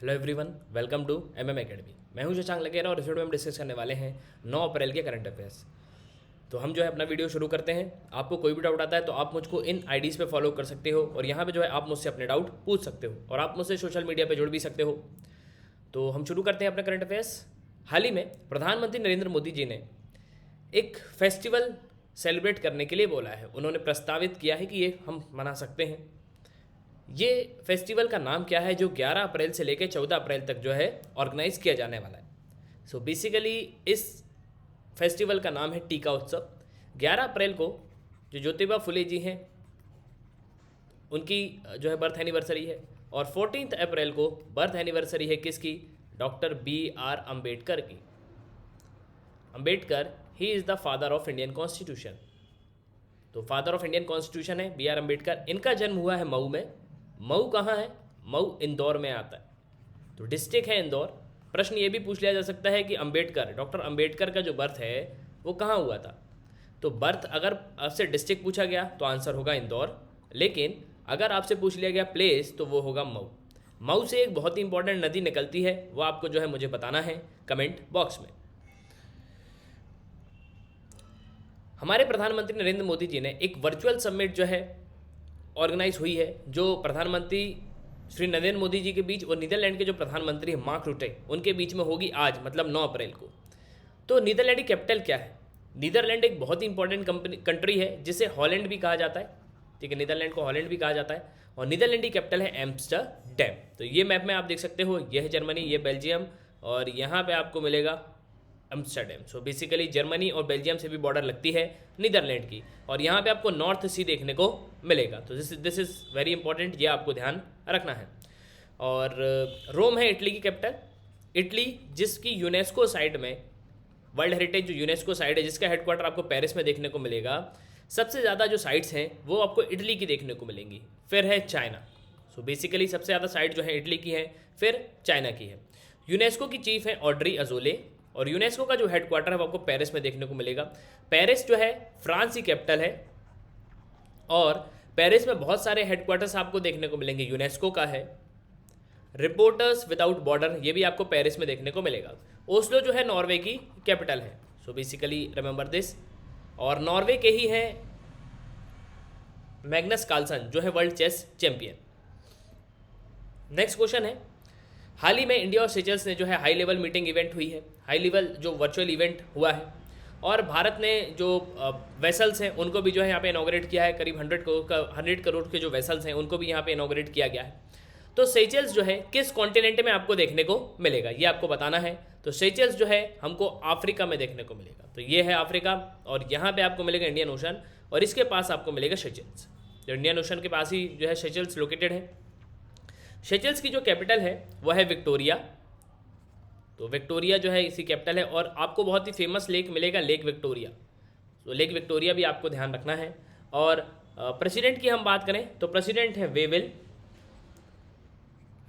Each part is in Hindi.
Hello everyone, welcome to MM academy. मैं हूं शशांक लगेरा और इस वीडियो में हम डिस्कस करने वाले हैं 9 अप्रैल के करंट अफेयर्स। तो हम जो है अपना वीडियो शुरू करते हैं। आपको कोई भी डाउट आता है तो आप मुझको इन आईडीज़ पे फॉलो कर सकते हो और यहाँ पे जो है आप मुझसे अपने डाउट पूछ सकते हो और आप मुझसे सोशल मीडिया पे जुड़ भी सकते हो। तो हम शुरू करते हैं अपने करंट अफेयर्स। हाल ही में प्रधानमंत्री नरेंद्र मोदी जी ने एक फेस्टिवल सेलिब्रेट करने के लिए बोला है। उन्होंने प्रस्तावित किया है कि ये हम मना सकते हैं। ये फेस्टिवल का नाम क्या है जो 11 अप्रैल से लेकर 14 अप्रैल तक जो है ऑर्गेनाइज किया जाने वाला है। सो बेसिकली इस फेस्टिवल का नाम है टीका उत्सव। 11 अप्रैल को जो ज्योतिबा फुले जी हैं उनकी जो है बर्थ एनिवर्सरी है और 14 अप्रैल को बर्थ एनिवर्सरी है किसकी? डॉक्टर BR अम्बेडकर की। Ambedkar he is the father of Indian constitution. तो फादर ऑफ इंडियन कॉन्स्टिट्यूशन है BR अम्बेडकर। इनका जन्म हुआ है मऊ में। मऊ कहाँ है? मऊ इंदौर में आता है। तो डिस्ट्रिक्ट है इंदौर। प्रश्न ये भी पूछ लिया जा सकता है कि अम्बेडकर, डॉक्टर अम्बेडकर का जो बर्थ है वो कहाँ हुआ था? तो बर्थ अगर आपसे डिस्ट्रिक्ट पूछा गया तो आंसर होगा इंदौर, लेकिन अगर आपसे पूछ लिया गया प्लेस तो वो होगा मऊ। मऊ से एक बहुत ही इंपॉर्टेंट नदी निकलती है, वो आपको जो है मुझे बताना है कमेंट बॉक्स में। हमारे प्रधानमंत्री नरेंद्र मोदी जी ने एक वर्चुअल समिट जो है ऑर्गेनाइज हुई है, जो प्रधानमंत्री श्री नरेंद्र मोदी जी के बीच और नीदरलैंड के जो प्रधानमंत्री हैं मार्क रुटे उनके बीच में होगी आज, मतलब 9 अप्रैल को। तो नीदरलैंड की कैपिटल क्या है? नीदरलैंड एक बहुत ही इंपॉर्टेंट कंट्री है जिसे हॉलैंड भी कहा जाता है। ठीक है, नीदरलैंड को हॉलैंड भी कहा जाता है और नीदरलैंड की कैपिटल है एम्स्टरडैम। तो ये मैप में आप देख सकते हो, यह है जर्मनी, ये बेल्जियम और यहाँ पे आपको मिलेगा एम्स्टरडैम। सो बेसिकली जर्मनी और बेल्जियम से भी बॉर्डर लगती है नीदरलैंड की और यहाँ पे आपको नॉर्थ सी देखने को मिलेगा। तो दिस इज़ वेरी इंपॉर्टेंट, ये आपको ध्यान रखना है। और रोम है इटली की कैपिटल। इटली जिसकी यूनेस्को साइट में, वर्ल्ड हेरिटेज जो यूनेस्को साइट है जिसका हेडक्वार्टर आपको पेरिस में देखने को मिलेगा, सबसे ज़्यादा जो साइट्स हैं वो आपको इटली की देखने को मिलेंगी। फिर है चाइना। सो बेसिकली सबसे ज़्यादा साइट जो है इटली की है, फिर चाइना की है। यूनेस्को की चीफ है ऑड्री अजोले और यूनेस्को का जो हेडक्वार्टर है वो आपको पेरिस में देखने को मिलेगा। पेरिस जो है फ्रांस की कैपिटल है और पेरिस में बहुत सारे हेडक्वार्टर्स आपको देखने को मिलेंगे। यूनेस्को का है, रिपोर्टर्स विदाउट बॉर्डर, ये भी आपको पेरिस में देखने को मिलेगा। ओस्लो जो है नॉर्वे की कैपिटल है। So basically remember this. और नॉर्वे के ही हैं मैग्नस कार्लसन जो है world chess champion. Next question है, हाल ही में इंडिया और सेचल्स ने जो है हाई लेवल मीटिंग इवेंट हुई है, हाई लेवल जो वर्चुअल इवेंट हुआ है और भारत ने जो वेसल्स हैं उनको भी जो है यहाँ पे इनॉग्रेट किया है। करीब 100 करोड़ के जो वेसल्स हैं उनको भी यहाँ पे इनॉग्रेट किया गया है। तो सेचल्स जो है किस कॉन्टिनेंट में आपको देखने को मिलेगा ये आपको बताना है। तो सेचल्स जो है हमको अफ्रीका में देखने को मिलेगा। तो ये है अफ्रीका और यहाँ पे आपको मिलेगा इंडियन ओशन और इसके पास आपको मिलेगा सेचल्स। जो इंडियन ओशन के पास ही जो है सेचल्स लोकेटेड है। सेचल्स की जो कैपिटल है वह है विक्टोरिया। तो विक्टोरिया जो है इसी कैपिटल है और आपको बहुत ही फेमस लेक मिलेगा, लेक विक्टोरिया। तो लेक विक्टोरिया भी आपको ध्यान रखना है। और प्रेसिडेंट की हम बात करें तो प्रेसिडेंट है वेविल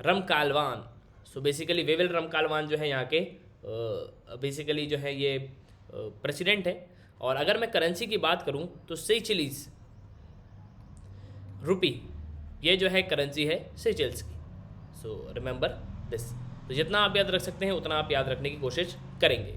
रमकालवान। सो बेसिकली वेविल रमकालवान जो है यहाँ के बेसिकली जो है ये प्रेसिडेंट है। और अगर मैं करेंसी की बात करूँ तो सेचलीज रुपी, ये जो है करेंसी है सेचल्स की। So remember this. तो जितना आप याद रख सकते हैं उतना आप याद रखने की कोशिश करेंगे।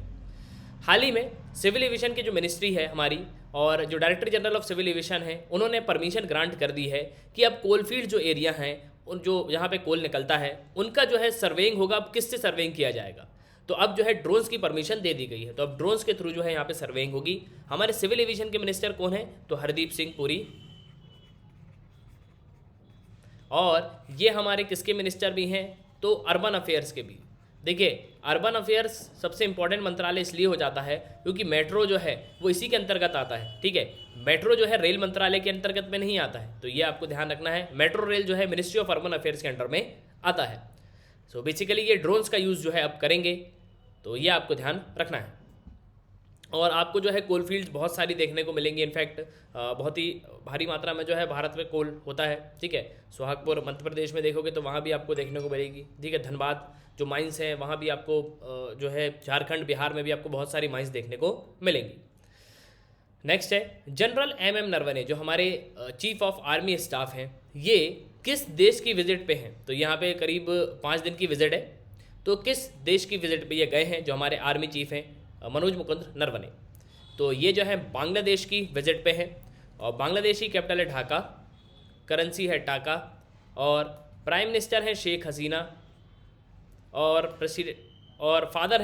हाल ही में सिविल एविएशन की जो मिनिस्ट्री है हमारी और जो director general of civil aviation है उन्होंने परमिशन ग्रांट कर दी है कि अब कोलफील्ड जो एरिया हैं उन जो जहाँ पे कोल निकलता है उनका जो है सर्वेइंग होगा। अब किससे सर्वेइंग किया जाएगा? तो अब जो है ड्रोन्स की परमिशन दे दी गई है। तो अब ड्रोन्स के थ्रू जो है यहाँ पे सर्वेइंग होगी। हमारे सिविल एविएशन के मिनिस्टर कौन है? तो हरदीप सिंह पुरी। और ये हमारे किसके मिनिस्टर भी हैं? तो अर्बन अफेयर्स के भी। देखिए अर्बन अफेयर्स सबसे इंपॉर्टेंट मंत्रालय इसलिए हो जाता है क्योंकि मेट्रो जो है वो इसी के अंतर्गत आता है। ठीक है, मेट्रो जो है रेल मंत्रालय के अंतर्गत में नहीं आता है, तो ये आपको ध्यान रखना है। मेट्रो रेल जो है मिनिस्ट्री ऑफ अर्बन अफेयर्स के अंडर में आता है। सो बेसिकली ये ड्रोन्स का यूज़ जो है अब करेंगे, तो ये आपको ध्यान रखना है। और आपको जो है कोल फील्ड्स बहुत सारी देखने को मिलेंगी। इनफैक्ट बहुत ही भारी मात्रा में जो है भारत में कोल होता है। ठीक है, सोहागपुर मध्य प्रदेश में देखोगे तो वहाँ भी आपको देखने को मिलेगी। ठीक है, धनबाद जो माइंस हैं वहाँ भी आपको जो है झारखंड बिहार में भी आपको बहुत सारी माइंस देखने को मिलेंगी। नेक्स्ट है जनरल MM नरवणे जो हमारे चीफ ऑफ आर्मी स्टाफ हैं, ये किस देश की विजिट पे हैं, तो यहाँ पे करीब 5 दिन की विजिट है। तो किस देश की विजिट पे ये गए हैं, जो हमारे आर्मी चीफ हैं मनोज मुकुंद नरवणे, तो ये जो है बांग्लादेश की विजिट पे हैं। और बांग्लादेश की कैपिटल है ढाका, करेंसी है टाका, और प्राइम मिनिस्टर हैं शेख हसीना, और प्रेसिडेंट और father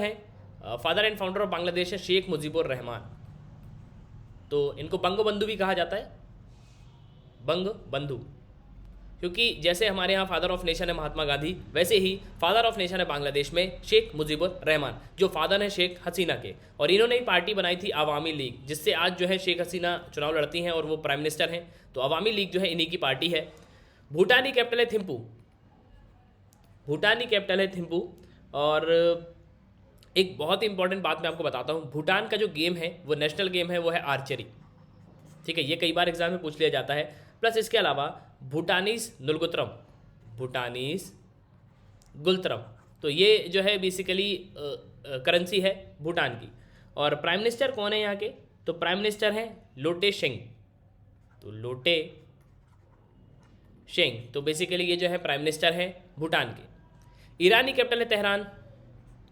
and founder of Bangladesh है शेख मुजीबुर रहमान। तो इनको बंग बंधु भी कहा जाता है, बंग बंधु, क्योंकि जैसे हमारे यहाँ फादर ऑफ नेशन है महात्मा गांधी, वैसे ही फादर ऑफ नेशन है बांग्लादेश में शेख मुजीबुर रहमान, जो फादर हैं शेख हसीना के। और इन्होंने ही पार्टी बनाई थी अवामी लीग, जिससे आज जो है शेख हसीना चुनाव लड़ती हैं और वो प्राइम मिनिस्टर हैं। तो अवामी लीग जो है इन्हीं की पार्टी है। भूटान की कैपिटल है थिम्पू, भूटान की कैपिटल है थिम्पू। और एक बहुत ही इंपॉर्टेंट बात मैं आपको बताता हूँ, भूटान का जो गेम है वो नेशनल गेम है, वो है आर्चरी। ठीक है, ये कई बार एग्जाम में पूछ लिया जाता है। प्लस इसके अलावा भूटानीस नुलगुत्रम, भूटानीस गुलत्रम, तो ये जो है बेसिकली करेंसी है भूटान की। और प्राइम मिनिस्टर कौन है यहाँ के, तो प्राइम मिनिस्टर हैं लोटे शेंग, तो लोटे शेंग, तो बेसिकली ये जो है प्राइम मिनिस्टर है भूटान के। ईरान की कैपिटल है तेहरान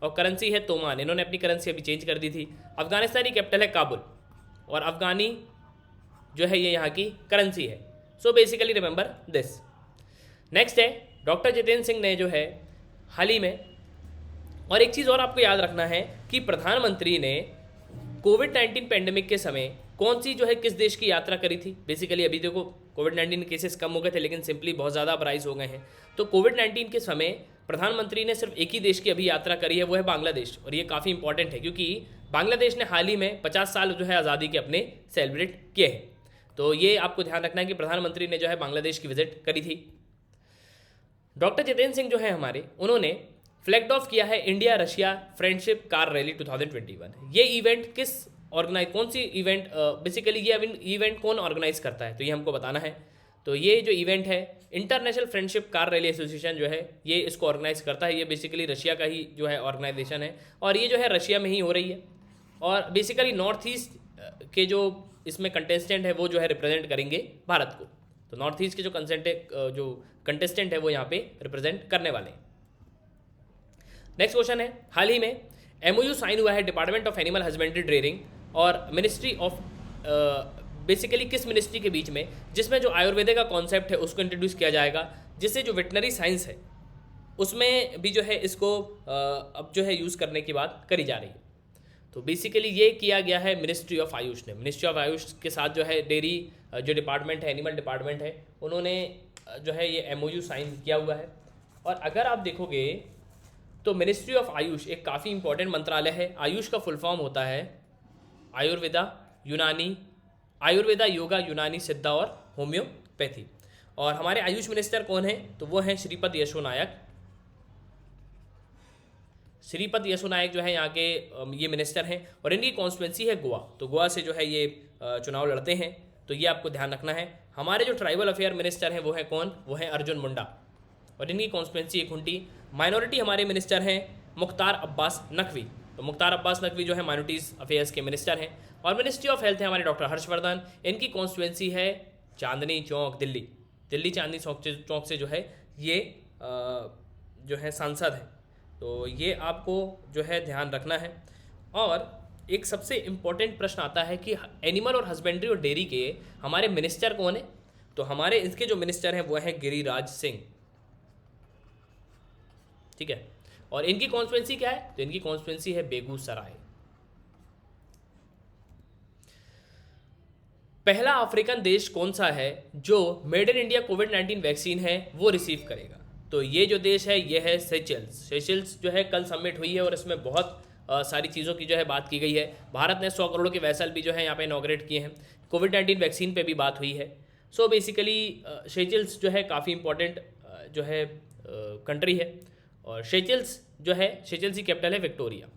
और करेंसी है तोमान, इन्होंने अपनी करेंसी अभी चेंज कर दी थी। अफगानिस्तान की कैपिटल है काबुल और अफगानी जो है ये यहाँ की करेंसी है। So basically remember this. Next है डॉक्टर जितेंद्र सिंह ने जो है हाल ही में, और एक चीज़ और आपको याद रखना है कि प्रधानमंत्री ने कोविड-19 पेंडेमिक के समय कौन सी जो है किस देश की यात्रा करी थी। बेसिकली अभी देखो कोविड-19 केसेस कम हो गए थे, लेकिन सिंपली बहुत ज़्यादा अब राइज हो गए हैं। तो कोविड-19 के समय प्रधानमंत्री ने सिर्फ एक ही देश की अभी यात्रा करी है, वो है बांग्लादेश। और ये काफ़ी इंपॉर्टेंट है क्योंकि बांग्लादेश ने हाल ही में 50 साल जो है आज़ादी के अपने सेलिब्रेट किए हैं। तो ये आपको ध्यान रखना है कि प्रधानमंत्री ने जो है बांग्लादेश की विजिट करी थी। डॉक्टर जितेंद्र सिंह जो है हमारे, उन्होंने फ्लैग ऑफ किया है India Russia friendship car rally 2021। ये इवेंट किस ऑर्गेनाइज, कौन सी इवेंट, बेसिकली ये इवेंट कौन ऑर्गेनाइज करता है, तो ये हमको बताना है। तो ये जो इवेंट है international friendship car rally association जो है ये इसको ऑर्गेनाइज करता है। ये बेसिकली रशिया का ही जो है ऑर्गेनाइजेशन है और ये जो है रशिया में ही हो रही है। और बेसिकली नॉर्थ ईस्ट के जो इसमें कंटेस्टेंट है वो जो है रिप्रेजेंट करेंगे भारत को। तो नॉर्थ ईस्ट के जो कंटेस्टेंट है वो यहाँ पे रिप्रेजेंट करने वाले हैं। नेक्स्ट क्वेश्चन है, हाल ही में एमओयू साइन हुआ है department of animal husbandry trading और मिनिस्ट्री ऑफ, बेसिकली किस मिनिस्ट्री के बीच में, जिसमें जो आयुर्वेद का कॉन्सेप्ट है उसको इंट्रोड्यूस किया जाएगा, जिससे जो वेटनरी साइंस है उसमें भी जो है इसको अब जो है यूज़ करने की बात करी जा रही है। तो बेसिकली ये किया गया है मिनिस्ट्री ऑफ आयुष ने। मिनिस्ट्री ऑफ आयुष के साथ जो है डेयरी जो डिपार्टमेंट है, एनिमल डिपार्टमेंट है, उन्होंने जो है ये एमओयू साइन किया हुआ है। और अगर आप देखोगे तो मिनिस्ट्री ऑफ आयुष एक काफ़ी इंपॉर्टेंट मंत्रालय है। आयुष का फुल फॉर्म होता है आयुर्वेदा, योगा, यूनानी, सिद्धा और होम्योपैथी। और हमारे आयुष मिनिस्टर कौन है, तो वो हैं श्रीपद यशो नायक। श्रीपद यशो नायक जो है यहाँ के ये मिनिस्टर हैं और इनकी कॉन्स्टिट्यूंसी है गोवा। तो गोवा से जो है ये चुनाव लड़ते हैं, तो ये आपको ध्यान रखना है। हमारे जो ट्राइबल अफेयर मिनिस्टर हैं वो है कौन, वो है अर्जुन मुंडा और इनकी कॉन्स्टिट्यूंसी है खुंटी। माइनॉरिटी हमारे मिनिस्टर हैं मुख्तार अब्बास नकवी। तो मुख्तार अब्बास नकवी जो है माइनॉरिटीज़ अफेयर्स के मिनिस्टर हैं। और मिनिस्ट्री ऑफ हेल्थ है हमारे डॉक्टर हर्षवर्धन, इनकी कॉन्स्टिट्यूंसी है चांदनी चौक, दिल्ली चांदनी चौक से जो है ये जो है सांसद है। तो ये आपको जो है ध्यान रखना है। और एक सबसे इम्पोर्टेंट प्रश्न आता है कि एनिमल और हस्बेंड्री और डेयरी के हमारे मिनिस्टर कौन है, तो हमारे इसके जो मिनिस्टर हैं वो हैं गिरिराज सिंह। ठीक है, और इनकी कॉन्स्टिट्यूंसी क्या है, तो इनकी कॉन्स्टिट्यूंसी है बेगूसराय। पहला अफ्रीकन देश कौन सा है जो made in India covid vaccine है वो रिसीव करेगा, तो ये जो देश है ये है सेशेल्स जो है कल समिट हुई है और इसमें बहुत सारी चीज़ों की जो है बात की गई है। भारत ने 100 करोड़ के वेसल भी जो है यहाँ पे इनॉग्रेट किए हैं। कोविड-19 वैक्सीन पे भी बात हुई है। सो बेसिकली सेशेल्स जो है काफ़ी इंपॉर्टेंट जो है कंट्री है और सेशेल्स जो है, सेशेल्स की कैपिटल है Victoria.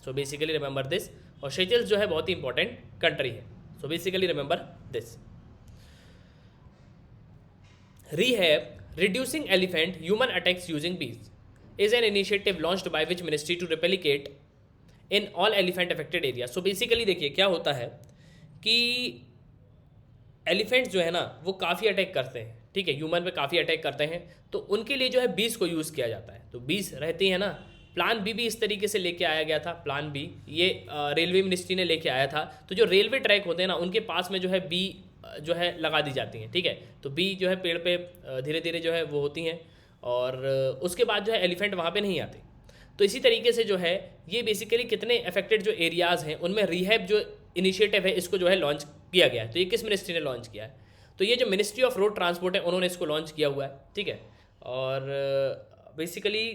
So basically remember this. और सेशेल्स जो है बहुत ही इंपॉर्टेंट कंट्री है। So basically remember this. Rehab, Reducing Elephant Human Attacks Using Bees is an initiative launched by which ministry to replicate in all elephant affected areas. So basically देखिए क्या होता है कि एलिफेंट्स जो है ना वो काफ़ी अटैक करते हैं, ठीक है, ह्यूमन पे काफ़ी अटैक करते हैं, तो उनके लिए जो है बीस को यूज़ किया जाता है। तो बीस रहती है ना। प्लान बी भी इस तरीके से लेके आया गया था। प्लान बी ये रेलवे मिनिस्ट्री ने लेके आया था। तो जो रेलवे ट्रैक होते हैं ना, उनके पास में जो है बी जो है लगा दी जाती हैं, ठीक है। तो बी जो है पेड़ पे धीरे धीरे जो है वो होती हैं, और उसके बाद जो है एलिफेंट वहाँ पे नहीं आते। तो इसी तरीके से जो है ये बेसिकली कितने अफेक्टेड जो एरियाज़ हैं उनमें रिहैब जो इनिशिएटिव है इसको जो है लॉन्च किया गया है। तो ये किस मिनिस्ट्री ने लॉन्च किया है? तो ये जो मिनिस्ट्री ऑफ रोड ट्रांसपोर्ट है उन्होंने इसको लॉन्च किया हुआ है, ठीक है। और बेसिकली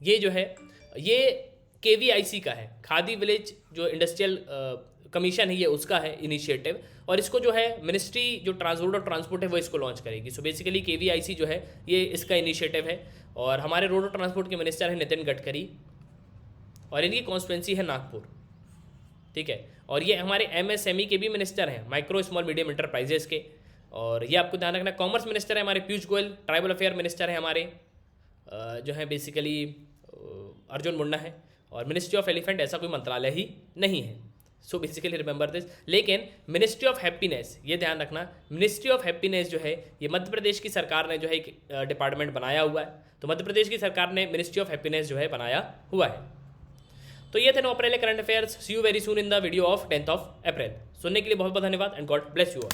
ये जो है ये KVIC का है, खादी विलेज जो इंडस्ट्रियल कमीशन है ये उसका है इनिशिएटिव, और इसको जो है मिनिस्ट्री जो रोड और ट्रांसपोर्ट है वो इसको लॉन्च करेगी। सो बेसिकली KVIC जो है ये इसका इनिशिएटिव है, और हमारे रोड और ट्रांसपोर्ट के मिनिस्टर हैं नितिन गडकरी, और इनकी कॉन्स्टिट्यूंसी है नागपुर, ठीक है। और ये हमारे MSME के भी मिनिस्टर हैं, माइक्रो स्मॉल मीडियम इंटरप्राइजेस के। और ये आपको ध्यान रखना, कॉमर्स मिनिस्टर है हमारे Piyush Goyal, tribal affair minister है हमारे जो है बेसिकली अर्जुन मुंडा है, और मिनिस्ट्री ऑफ एलिफेंट ऐसा कोई मंत्रालय ही नहीं है। So basically remember this. लेकिन मिनिस्ट्री ऑफ हैप्पीनेस, ये ध्यान रखना, मिनिस्ट्री ऑफ हैप्पीनेस जो है ये मध्य प्रदेश की सरकार ने जो है एक डिपार्टमेंट बनाया हुआ है। तो मध्य प्रदेश की सरकार ने मिनिस्ट्री ऑफ हैप्पीनेस जो है बनाया हुआ है। तो ये थे 9 अप्रैल current affairs. See you very soon in the video of 10th of April। सुनने के लिए बहुत बहुत धन्यवाद, and god bless you all.